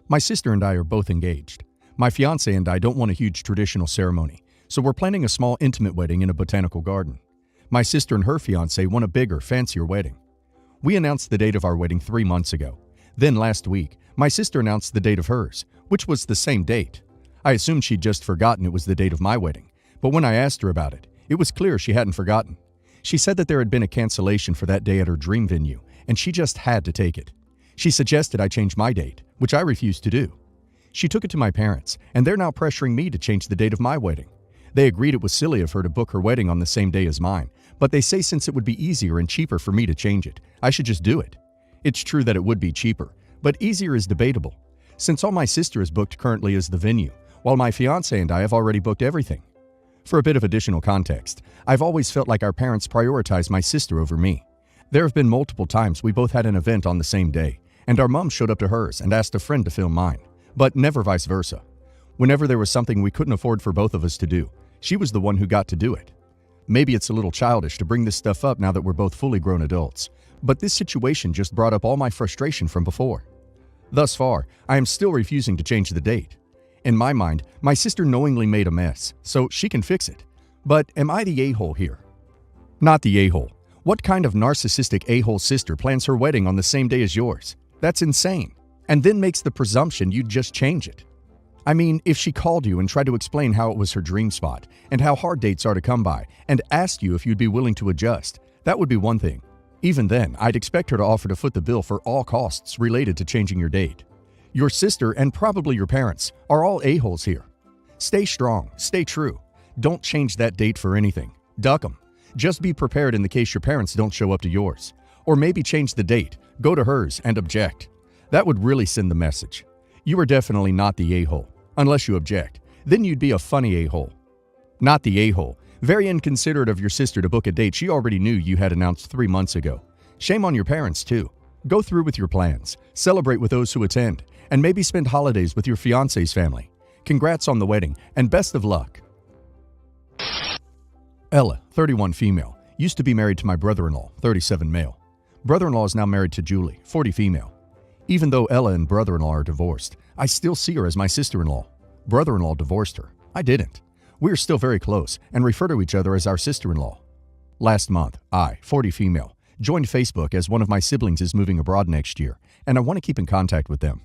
My sister and I are both engaged. My fiance and I don't want a huge traditional ceremony, so we're planning a small intimate wedding in a botanical garden. My sister and her fiance want a bigger, fancier wedding. We announced the date of our wedding 3 months ago. Then last week, my sister announced the date of hers, which was the same date. I assumed she'd just forgotten it was the date of my wedding, but when I asked her about it, it was clear she hadn't forgotten. She said that there had been a cancellation for that day at her dream venue, and she just had to take it. She suggested I change my date, which I refused to do. She took it to my parents, and they're now pressuring me to change the date of my wedding. They agreed it was silly of her to book her wedding on the same day as mine, but they say since it would be easier and cheaper for me to change it, I should just do it. It's true that it would be cheaper, but easier is debatable, since all my sister is booked currently is the venue, while my fiance and I have already booked everything. For a bit of additional context, I've always felt like our parents prioritize my sister over me. There have been multiple times we both had an event on the same day, and our mom showed up to hers and asked a friend to film mine, but never vice versa. Whenever there was something we couldn't afford for both of us to do, she was the one who got to do it. Maybe it's a little childish to bring this stuff up now that we're both fully grown adults, but this situation just brought up all my frustration from before. Thus far, I am still refusing to change the date. In my mind, my sister knowingly made a mess, so she can fix it. But am I the a-hole here? Not the a-hole. What kind of narcissistic a-hole sister plans her wedding on the same day as yours? That's insane. And then makes the presumption you'd just change it. I mean, if she called you and tried to explain how it was her dream spot and how hard dates are to come by and asked you if you'd be willing to adjust, that would be one thing. Even then, I'd expect her to offer to foot the bill for all costs related to changing your date. Your sister and probably your parents are all a-holes here. Stay strong, stay true. Don't change that date for anything. Duck them. Just be prepared in the case your parents don't show up to yours. Or maybe change the date, go to hers, and object. That would really send the message. You are definitely not the a-hole. Unless you object. Then you'd be a funny a-hole. Not the a-hole. Very inconsiderate of your sister to book a date she already knew you had announced 3 months ago. Shame on your parents, too. Go through with your plans. Celebrate with those who attend. And maybe spend holidays with your fiance's family. Congrats on the wedding, and best of luck. Ella, 31 female, used to be married to my brother-in-law, 37 male. Brother-in-law is now married to Julie, 40 female. Even though Ella and brother-in-law are divorced, I still see her as my sister-in-law. Brother-in-law divorced her. I didn't. We are still very close and refer to each other as our sister-in-law. Last month, I, 40 female, joined Facebook as one of my siblings is moving abroad next year, and I want to keep in contact with them.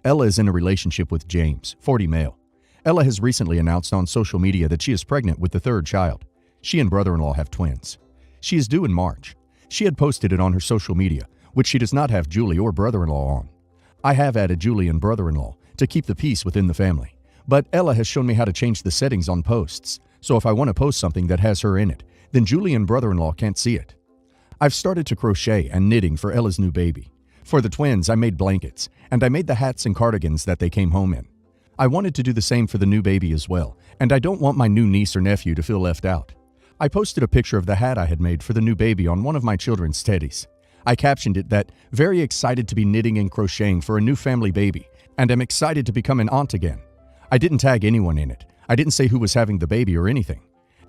Ella is in a relationship with James, 40 male. Ella has recently announced on social media that she is pregnant with the third child. She and brother-in-law have twins. She is due in March. She had posted it on her social media, which she does not have Julie or brother-in-law on. I have added Julie and brother-in-law to keep the peace within the family, but Ella has shown me how to change the settings on posts, so if I want to post something that has her in it, then Julie and brother-in-law can't see it. I've started to crochet and knitting for Ella's new baby. For the twins, I made blankets, and I made the hats and cardigans that they came home in. I wanted to do the same for the new baby as well, and I don't want my new niece or nephew to feel left out. I posted a picture of the hat I had made for the new baby on one of my children's teddies. I captioned it that, very excited to be knitting and crocheting for a new family baby, and am excited to become an aunt again. I didn't tag anyone in it. I didn't say who was having the baby or anything.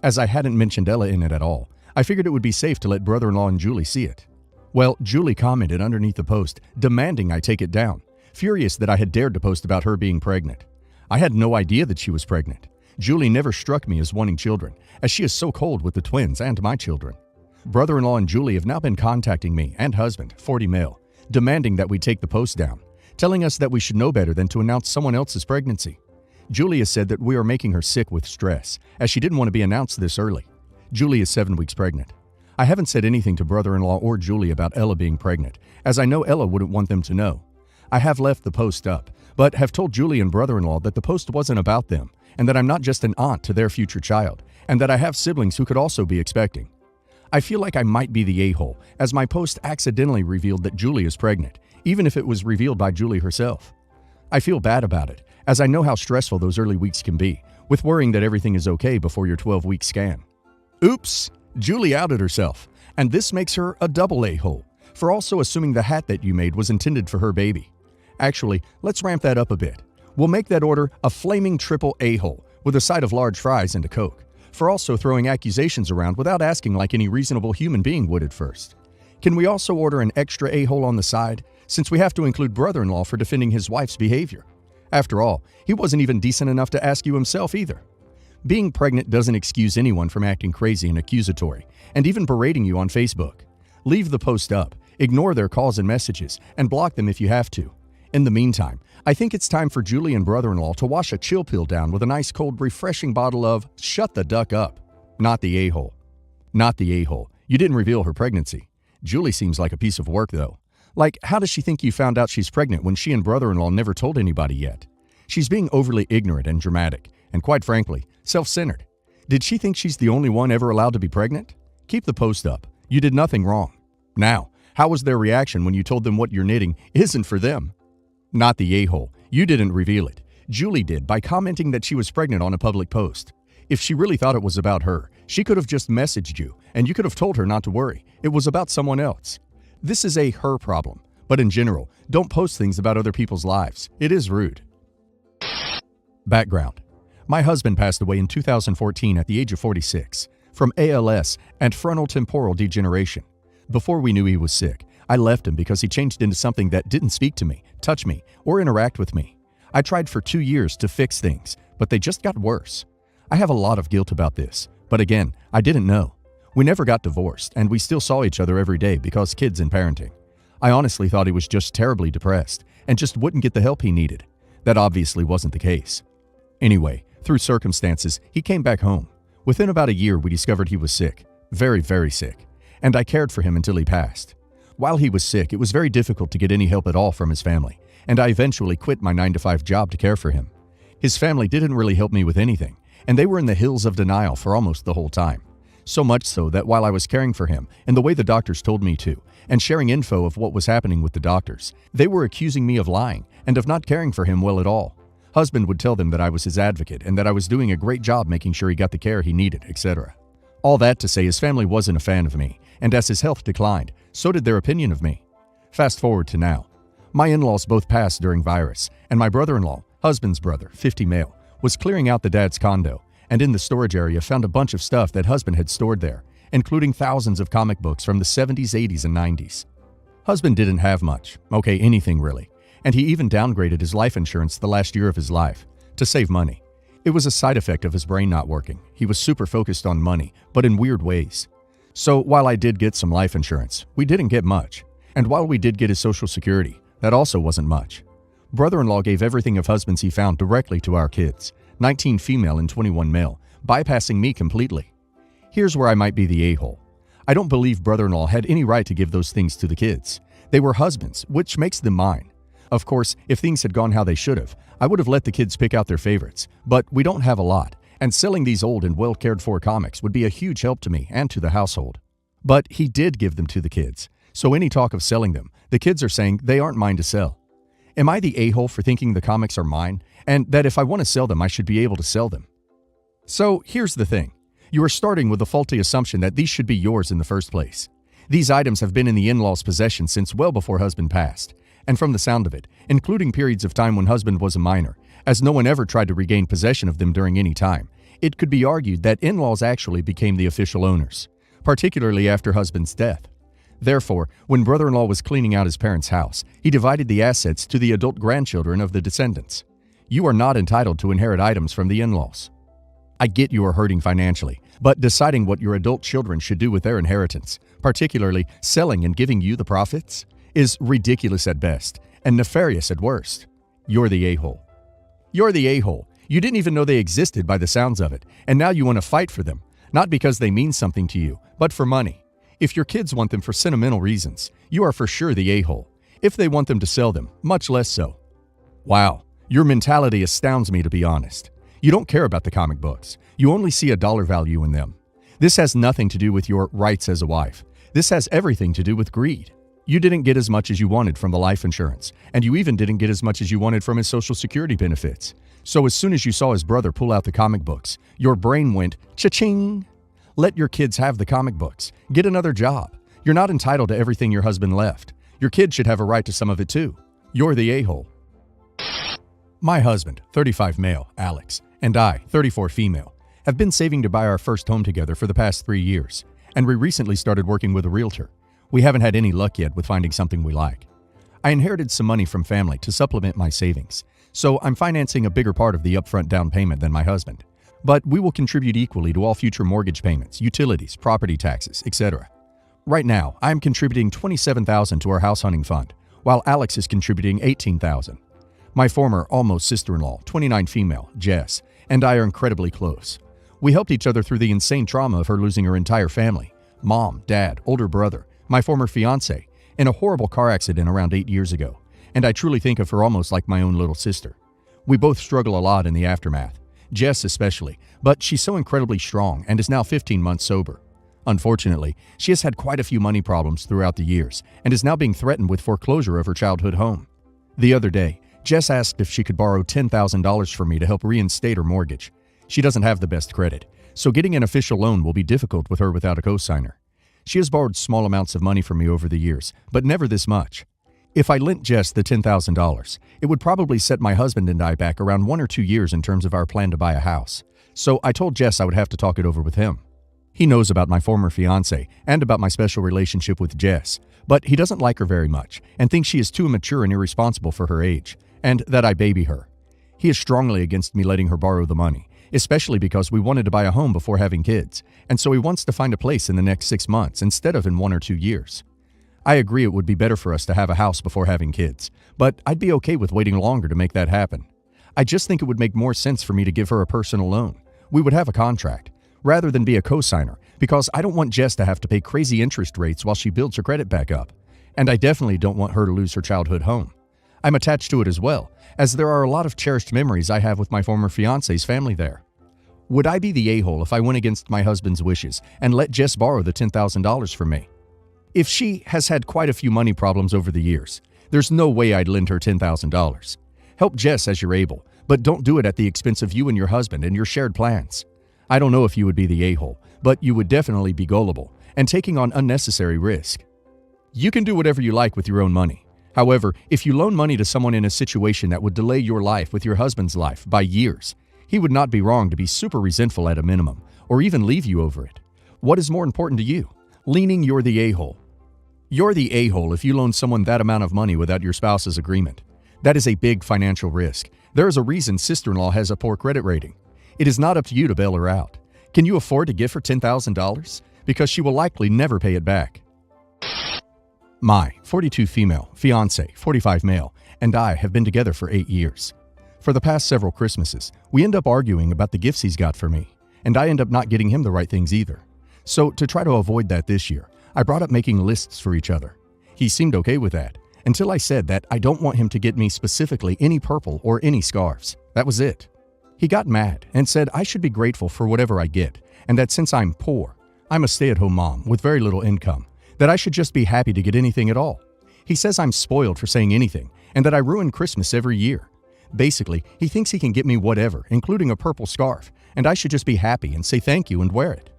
As I hadn't mentioned Ella in it at all, I figured it would be safe to let brother-in-law and Julie see it. Well, Julie commented underneath the post, demanding I take it down, furious that I had dared to post about her being pregnant. I had no idea that she was pregnant. Julie never struck me as wanting children, as she is so cold with the twins and my children. Brother-in-law and Julie have now been contacting me and husband, 40 male, demanding that we take the post down, telling us that we should know better than to announce someone else's pregnancy. Julie has said that we are making her sick with stress, as she didn't want to be announced this early. Julie is 7 weeks pregnant. I haven't said anything to brother-in-law or Julie about Ella being pregnant, as I know Ella wouldn't want them to know. I have left the post up, but have told Julie and brother-in-law that the post wasn't about them, and that I'm not just an aunt to their future child, and that I have siblings who could also be expecting. I feel like I might be the a-hole, as my post accidentally revealed that Julie is pregnant, even if it was revealed by Julie herself. I feel bad about it, as I know how stressful those early weeks can be, with worrying that everything is okay before your 12-week scan. Oops! Julie outed herself, and this makes her a double a-hole, for also assuming the hat that you made was intended for her baby. Actually, let's ramp that up a bit. We'll make that order a flaming triple a-hole, with a side of large fries and a Coke, for also throwing accusations around without asking like any reasonable human being would at first. Can we also order an extra a-hole on the side, since we have to include brother-in-law for defending his wife's behavior. After all, he wasn't even decent enough to ask you himself either. Being pregnant doesn't excuse anyone from acting crazy and accusatory, and even berating you on Facebook. Leave the post up, ignore their calls and messages, and block them if you have to. In the meantime, I think it's time for Julie and brother-in-law to wash a chill pill down with a nice cold refreshing bottle of Shut the Duck Up. Not the a-hole. Not the a-hole. You didn't reveal her pregnancy. Julie seems like a piece of work though. Like, how does she think you found out she's pregnant when she and brother-in-law never told anybody yet? She's being overly ignorant and dramatic, and quite frankly, self-centered. Did she think she's the only one ever allowed to be pregnant? Keep the post up. You did nothing wrong. Now, how was their reaction when you told them what you're knitting isn't for them? Not the a-hole. You didn't reveal it. Julie did by commenting that she was pregnant on a public post. If she really thought it was about her, she could have just messaged you, and you could have told her not to worry. It was about someone else. This is a her problem, but in general, don't post things about other people's lives. It is rude. Background. My husband passed away in 2014 at the age of 46 from ALS and frontotemporal degeneration. Before we knew he was sick, I left him because he changed into something that didn't speak to me, touch me, or interact with me. I tried for 2 years to fix things, but they just got worse. I have a lot of guilt about this, but again, I didn't know. We never got divorced, and we still saw each other every day because kids and parenting. I honestly thought he was just terribly depressed and just wouldn't get the help he needed. That obviously wasn't the case. Anyway, through circumstances, he came back home. Within about a year, we discovered he was sick. Very, very sick. And I cared for him until he passed. While he was sick, it was very difficult to get any help at all from his family, and I eventually quit my 9-to-5 job to care for him. His family didn't really help me with anything, and they were in the hills of denial for almost the whole time. So much so that while I was caring for him in the way the doctors told me to, and sharing info of what was happening with the doctors, they were accusing me of lying and of not caring for him well at all. Husband would tell them that I was his advocate and that I was doing a great job making sure he got the care he needed, etc. All that to say his family wasn't a fan of me, and as his health declined, so did their opinion of me. Fast forward to now. My in-laws both passed during virus, and my brother-in-law, husband's brother, 50 male, was clearing out the dad's condo, and in the storage area found a bunch of stuff that husband had stored there, including thousands of comic books from the 70s, 80s, and 90s. Husband didn't have much, okay, anything really, and he even downgraded his life insurance the last year of his life, to save money. It was a side effect of his brain not working. He was super focused on money, but in weird ways. So while I did get some life insurance, we didn't get much. And while we did get his Social Security, that also wasn't much. Brother-in-law gave everything of husband's he found directly to our kids, 19 female and 21 male, bypassing me completely. Here's where I might be the a-hole. I don't believe brother-in-law had any right to give those things to the kids. They were husband's, which makes them mine. Of course, if things had gone how they should have, I would have let the kids pick out their favorites, but we don't have a lot, and selling these old and well-cared-for comics would be a huge help to me and to the household. But he did give them to the kids, so any talk of selling them, the kids are saying they aren't mine to sell. Am I the a-hole for thinking the comics are mine, and that if I want to sell them, I should be able to sell them? So here's the thing. You are starting with the faulty assumption that these should be yours in the first place. These items have been in the in-laws' possession since well before husband passed, and from the sound of it, including periods of time when husband was a minor, as no one ever tried to regain possession of them during any time, it could be argued that in-laws actually became the official owners, particularly after husband's death. Therefore, when brother-in-law was cleaning out his parents' house, he divided the assets to the adult grandchildren of the descendants. You are not entitled to inherit items from the in-laws. I get you are hurting financially, but deciding what your adult children should do with their inheritance, particularly selling and giving you the profits, is ridiculous at best and nefarious at worst. You're the a-hole. You're the a-hole. You didn't even know they existed by the sounds of it, and now you want to fight for them, not because they mean something to you, but for money. If your kids want them for sentimental reasons, you are for sure the a-hole. If they want them to sell them, much less so. Wow, your mentality astounds me, to be honest. You don't care about the comic books. You only see a dollar value in them. This has nothing to do with your rights as a wife. This has everything to do with greed. You didn't get as much as you wanted from the life insurance, and you even didn't get as much as you wanted from his Social Security benefits. So as soon as you saw his brother pull out the comic books, your brain went cha-ching. Let your kids have the comic books. Get another job. You're not entitled to everything your husband left. Your kids should have a right to some of it too. You're the a-hole. My husband, 35 male, Alex, and I, 34 female, have been saving to buy our first home together for the past 3 years, and we recently started working with a realtor. We haven't had any luck yet with finding something we like. I inherited some money from family to supplement my savings, so I'm financing a bigger part of the upfront down payment than my husband. But we will contribute equally to all future mortgage payments, utilities, property taxes, etc. Right now, I am contributing $27,000 to our house hunting fund, while Alex is contributing $18,000. My former almost sister-in-law, 29 female, Jess, and I are incredibly close. We helped each other through the insane trauma of her losing her entire family, mom, dad, older brother, my former fiancé, in a horrible car accident around 8 years ago, and I truly think of her almost like my own little sister. We both struggle a lot in the aftermath, Jess especially, but she's so incredibly strong and is now 15 months sober. Unfortunately, she has had quite a few money problems throughout the years and is now being threatened with foreclosure of her childhood home. The other day, Jess asked if she could borrow $10,000 from me to help reinstate her mortgage. She doesn't have the best credit, so getting an official loan will be difficult with her without a cosigner. She has borrowed small amounts of money from me over the years, but never this much. If I lent Jess the $10,000, it would probably set my husband and I back around 1 or 2 years in terms of our plan to buy a house. So I told Jess I would have to talk it over with him. He knows about my former fiancé and about my special relationship with Jess, but he doesn't like her very much and thinks she is too immature and irresponsible for her age, and that I baby her. He is strongly against me letting her borrow the money, especially because we wanted to buy a home before having kids, and so he wants to find a place in the next 6 months instead of in 1 or 2 years. I agree it would be better for us to have a house before having kids, but I'd be okay with waiting longer to make that happen. I just think it would make more sense for me to give her a personal loan. We would have a contract, rather than be a cosigner, because I don't want Jess to have to pay crazy interest rates while she builds her credit back up, and I definitely don't want her to lose her childhood home. I'm attached to it as well, as there are a lot of cherished memories I have with my former fiancé's family there. Would I be the a-hole if I went against my husband's wishes and let Jess borrow the $10,000 from me? If she has had quite a few money problems over the years, there's no way I'd lend her $10,000. Help Jess as you're able, but don't do it at the expense of you and your husband and your shared plans. I don't know if you would be the a-hole, but you would definitely be gullible and taking on unnecessary risk. You can do whatever you like with your own money. However, if you loan money to someone in a situation that would delay your life with your husband's life by years, he would not be wrong to be super resentful at a minimum, or even leave you over it. What is more important to you? Leaning you're the a-hole. You're the a-hole if you loan someone that amount of money without your spouse's agreement. That is a big financial risk. There is a reason sister-in-law has a poor credit rating. It is not up to you to bail her out. Can you afford to give her $10,000? Because she will likely never pay it back. My 42 female, fiancé, 45 male, and I have been together for 8 years. For the past several Christmases, we end up arguing about the gifts he's got for me, and I end up not getting him the right things either. So to try to avoid that this year, I brought up making lists for each other. He seemed okay with that, until I said that I don't want him to get me specifically any purple or any scarves. That was it. He got mad and said I should be grateful for whatever I get, and that since I'm poor, I'm a stay-at-home mom with very little income, that I should just be happy to get anything at all. He says I'm spoiled for saying anything, and that I ruin Christmas every year. Basically, he thinks he can get me whatever, including a purple scarf, and I should just be happy and say thank you and wear it.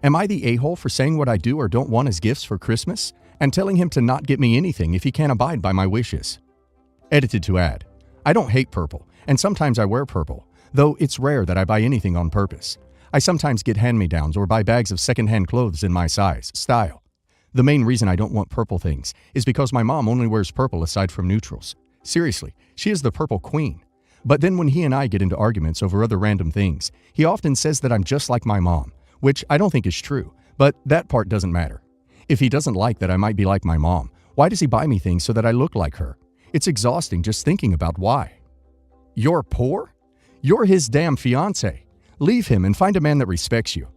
Am I the a-hole for saying what I do or don't want as gifts for Christmas, and telling him to not get me anything if he can't abide by my wishes? Edited to add, I don't hate purple, and sometimes I wear purple, though it's rare that I buy anything on purpose. I sometimes get hand-me-downs or buy bags of second-hand clothes in my size, style. The main reason I don't want purple things is because my mom only wears purple aside from neutrals. Seriously, she is the purple queen. But then when he and I get into arguments over other random things, he often says that I'm just like my mom, which I don't think is true, but that part doesn't matter. If he doesn't like that I might be like my mom, why does he buy me things so that I look like her? It's exhausting just thinking about why. You're poor? You're his damn fiancé. Leave him and find a man that respects you.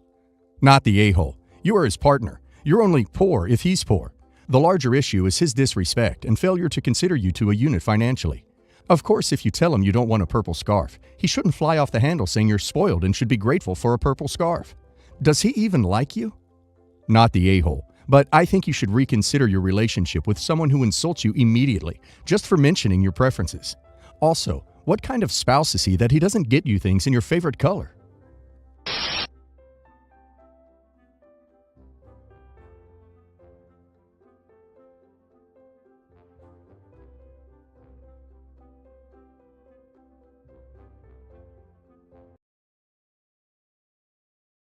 Not the a-hole. You are his partner. You're only poor if he's poor. The larger issue is his disrespect and failure to consider you to a unit financially. Of course, if you tell him you don't want a purple scarf, he shouldn't fly off the handle saying you're spoiled and should be grateful for a purple scarf. Does he even like you? Not the a-hole, but I think you should reconsider your relationship with someone who insults you immediately, just for mentioning your preferences. Also, what kind of spouse is he that he doesn't get you things in your favorite color?